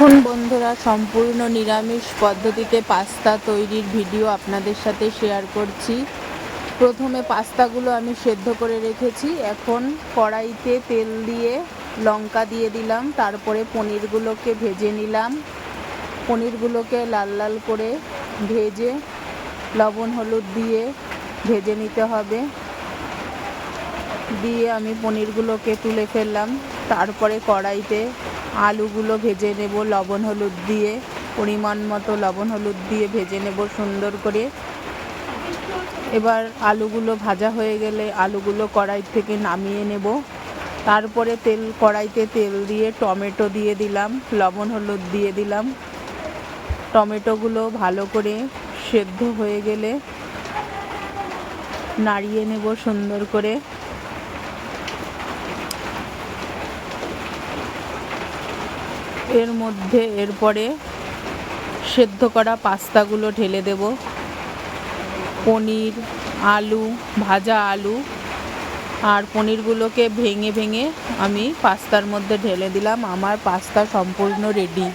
দেখুন বন্ধুরা, সম্পূর্ণ নিরামিষ পদ্ধতিতে পাস্তা তৈরির ভিডিও আপনাদের সাথে শেয়ার করছি। প্রথমে পাস্তাগুলো আমি সেদ্ধ করে রেখেছি। এখন কড়াইতে তেল দিয়ে লঙ্কা দিয়ে দিলাম, তারপরে পনিরগুলোকে ভেজে নিলাম। পনিরগুলোকে লাল লাল করে ভেজে লবণ হলুদ দিয়ে ভেজে নিতে হবে। দিয়ে আমি পনিরগুলোকে তুলে ফেললাম। তারপরে কড়াইতে আলুগুলো ভেজে নেব লবণ হলুদ দিয়ে, পরিমাণ মতো লবণ হলুদ দিয়ে ভেজে নেব সুন্দর করে। এবার আলুগুলো ভাজা হয়ে গেলে আলুগুলো কড়াই থেকে নামিয়ে নেব। তারপরে কড়াইতে তেল দিয়ে টমেটো দিয়ে দিলাম, লবণ হলুদ দিয়ে দিলাম। টমেটোগুলো ভালো করে সেদ্ধ হয়ে গেলে নাড়িয়ে নেব সুন্দর করে। এরপরে সেদ্ধ করা পাস্তাগুলো ঢেলে দেব। পনির, আলু, ভাজা আলু আর পনিরগুলোকে ভেঙে ভেঙে আমি পাস্তার মধ্যে ঢেলে দিলাম। আমার পাস্তা সম্পূর্ণ রেডি।